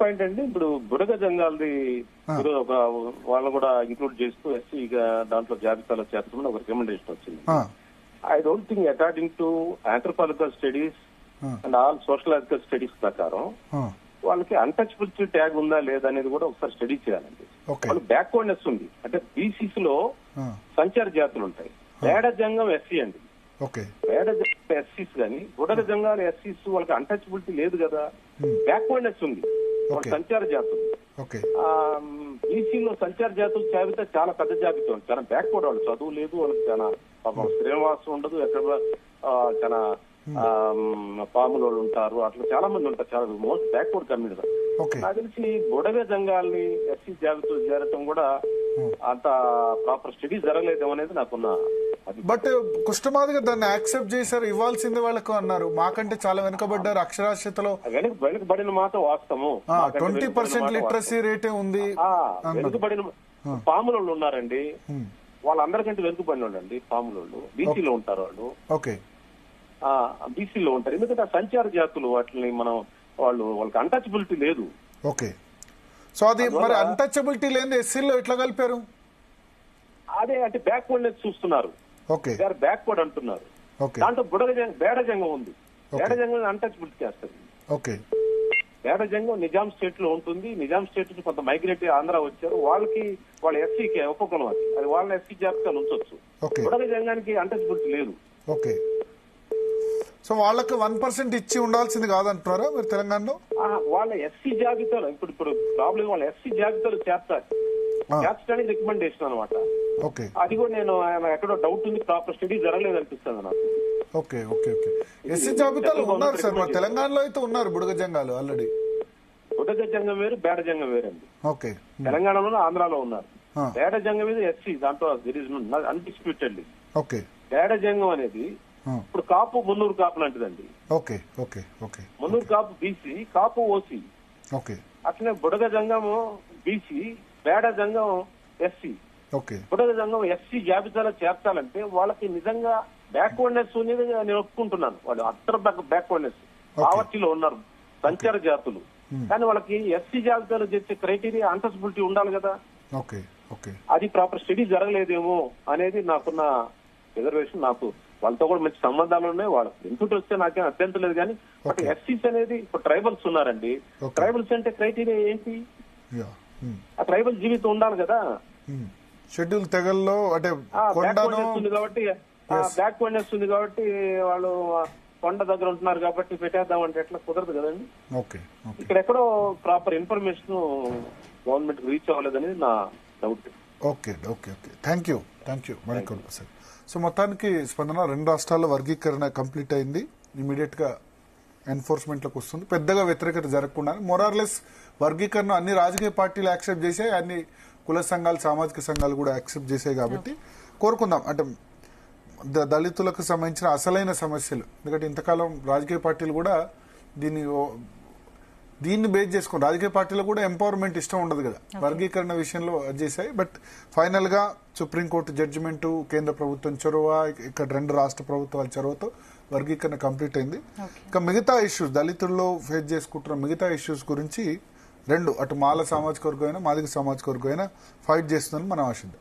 Point అండి. ఇప్పుడు బుడగ జంగాల్ది ఒక వాళ్ళని కూడా ఇంక్లూడ్ చేస్తూ ఎస్సీ దాంట్లో జాబితాలో చేర్చమని ఒక రికమెండేషన్ వచ్చింది. I don't think according to anthropological studies and all sociological studies ప్రకారం వాళ్ళకి అన్టచబిలిటీ ట్యాగ్ ఉందా లేదా అనేది కూడా ఒకసారి స్టడీ చేయాలండి. వాళ్ళు బ్యాక్వర్డ్నెస్ ఉంది అంటే బీసీస్ లో సంచార జాతులు ఉంటాయి. పేడ జంగం ఎస్సీ అండి. పేడ జంగం ఎస్సీస్ కానీ బుడగ జంగాలు ఎస్సీస్ వాళ్ళకి అన్టచబిలిటీ లేదు కదా, బ్యాక్వర్డ్నెస్ ఉంది. వాళ్ళ సంచార జాతులు బీసీలో సంచార జాతులు జాబితా చాలా పెద్ద జాబితా ఉంది. చాలా బ్యాక్వర్డ్ వాళ్ళు, చదువు లేదు వాళ్ళకి, చాలా పాపం శ్రీనివాసం ఉండదు, ఎక్కడ చాలా పాముల వాళ్ళు ఉంటారు, అట్లా చాలా మంది ఉంటారు. చాలా మోస్ట్ బ్యాక్వర్డ్ కమ్యూనిటీ. నాకు తెలిసి బుడగ జంగాల్ని ఎస్సీ జాబితాలు చేరటం కూడా అంత ప్రాపర్ స్టడీ జరగలేదేమో అనేది నాకున్న. బట్ కుష్ఠమాదిగా దాన్ని యాక్సెప్ట్ చేశారు, ఇవ్వాల్సింది వాళ్ళకు అన్నారు. మాకంటే చాలా వెనుకబడ్డారు అక్షరాస్యతలో. వెనుకబడిన మాట వాస్తవము. 20% లిటరసీ రేటే ఉంది. వెనుకబడిన పాముల వాళ్ళు ఉన్నారండి, వాళ్ళందరికంటే వెనుకబడిన వాళ్ళు అండి. పాముల వాళ్ళు బీసీలో ఉంటారు. వాళ్ళు బీసీలో ఉంటారు. ఎందుకంటే ఆ సంచార జాతులు వాటిని మనం వాళ్ళకి అన్టచబిలిటీ లేదు. ఓకే, సో అది మరి అన్టచబిలిటీ లేని ఎస్సీలో ఎట్లా కలిపారు? అదే అంటే బ్యాక్వర్డ్నెస్ చూస్తున్నారు, బ్యాక్వర్డ్ అంటున్నారు. దాంట్లో బేడజంగం ఉంది. బేడజంగం అన్టచబిలిటీ చేస్తారు. బేడజంగం నిజాం స్టేట్ లో ఉంటుంది. నిజాం స్టేట్ నుంచి కొంత మైగ్రేట్ ఆంధ్ర వచ్చారు. వాళ్ళ ఎస్సీకి ఒక్కొక్కరు అది వాళ్ళ ఎస్సీ జాబితాలు ఉంచొచ్చు. బుడగజంగానికి అన్టచబిలిటీ లేదు. ఓకే, సో వాళ్ళకి 1% ఇచ్చి ఉండాల్సింది కాదంటున్నారా మీరు తెలంగాణలో? వాళ్ళ ఎస్సీ జాబితాలో ఇప్పుడు ప్రాబ్లం వాళ్ళ ఎస్సీ జాబితాలో చేర్చడానికి రికమెండేషన్ అనమాట. అది కూడా నేను ఎక్కడో డౌట్ ఉంది, ప్రాపర్ స్టడీ జరగలేదు అనిపిస్తుంది నాకు. ఓకే ఓకే ఓకే, ఎస్సీ జాబితాలో ఉన్నారు సార్, మన తెలంగాణలో అయితే ఉన్నారు బుడగ జంగాలు ఆల్రెడీ. బుడగ జంగం వేరు, బేడ జంగం వేరండి. ఓకే, తెలంగాణలో ఆంధ్రాలో ఉన్నారు. బేడ జంగం మీద ఎస్సీ దాంట్లో అన్డిస్ప్యూటెడ్లీ. ఓకే, బేడ జంగం అనేది ఇప్పుడు కాపు Munnuru Kapu లాంటిదండి. Okay okay okay, Munnuru Kapu BC, కాపు ఓసీ. ఓకే, అట్లనే బుడగ జంగం బీసీ, బేడ జంగం ఎస్సీ. ఓకే, బుడగ జంగం ఎస్సీ జాబితాలో చేర్చాలంటే వాళ్ళకి నిజంగా బ్యాక్వర్డ్నెస్ అనేది నేను ఒప్పుకుంటున్నాను. వాళ్ళు అత్తర బ్యాక్వర్డ్నెస్ పావర్టీలో ఉన్నారు, సంచార జాతులు. కానీ వాళ్ళకి ఎస్సీ జాబితాలో చేసే క్రైటీరియా అన్టచబిలిటీ ఉండాలి కదా. ఓకే ఓకే, అది ప్రాపర్ స్టడీ జరగలేదేమో అనేది నాకున్న రిజర్వేషన్. నాకు వాళ్ళతో కూడా మంచి సంబంధాలు ఉన్నాయి. వాళ్ళు ఇన్పుట్ వస్తే నాకేం అభ్యంతరం లేదు. కానీ బట్ ఎస్సీస్ అనేది ఇప్పుడు ట్రైబల్స్ ఉన్నారండి. ట్రైబల్స్ అంటే క్రైటీరియా ఏంటి? ఆ ట్రైబల్ జీవితం ఉండాలి కదా. షెడ్యూల్ తెగల్లో అంటే బ్యాక్వర్డ్నెస్ ఉంది కాబట్టి వాళ్ళు కొండ దగ్గర ఉంటున్నారు కాబట్టి పెట్టేద్దాం అంటే ఎట్లా కుదరదు కదండి. ఇక్కడ ఎక్కడో ప్రాపర్ ఇన్ఫర్మేషన్ గవర్నమెంట్ రీచ్ అవ్వలేదనేది నా doubt. Okay okay okay, thank you Manikonda sir. So మొత్తానికి స్పందన 2 రాష్ట్రాల్లో వర్గీకరణ కంప్లీట్ అయింది. ఇమీడియట్ గా ఎన్ఫోర్స్మెంట్ లోకి వస్తుంది. పెద్దగా వ్యతిరేకత జరగకుండా మోరార్లెస్ వర్గీకరణ అన్ని రాజకీయ పార్టీలు యాక్సెప్ట్ చేశాయి, అన్ని కుల సంఘాలు, సామాజిక సంఘాలు కూడా యాక్సెప్ట్ చేశాయి. కాబట్టి కోరుకుందాం అంటే దళితులకు సంబంధించిన అసలైన సమస్యలు. ఎందుకంటే ఇంతకాలం రాజకీయ పార్టీలు కూడా దీన్ని బేస్ చేసుకుని రాజకీయ పార్టీలో కూడా ఎంపవర్మెంట్ ఇష్టం ఉండదు కదా, వర్గీకరణ విషయంలో చేశాయి. బట్ ఫైనల్ గా సుప్రీంకోర్టు జడ్జిమెంట్, కేంద్ర ప్రభుత్వం చొరవ, ఇక్కడ 2 రాష్ట్ర ప్రభుత్వాల చొరవతో వర్గీకరణ కంప్లీట్ అయింది. ఇక మిగతా ఇష్యూస్, దళితుల్లో ఫేస్ చేసుకుంటున్న మిగతా ఇష్యూస్ గురించి అటు మాల సామాజిక వర్గం అయినా మాదిగ సామాజిక వర్గం అయినా ఫైట్ చేస్తుందని మనం ఆశిద్దాం.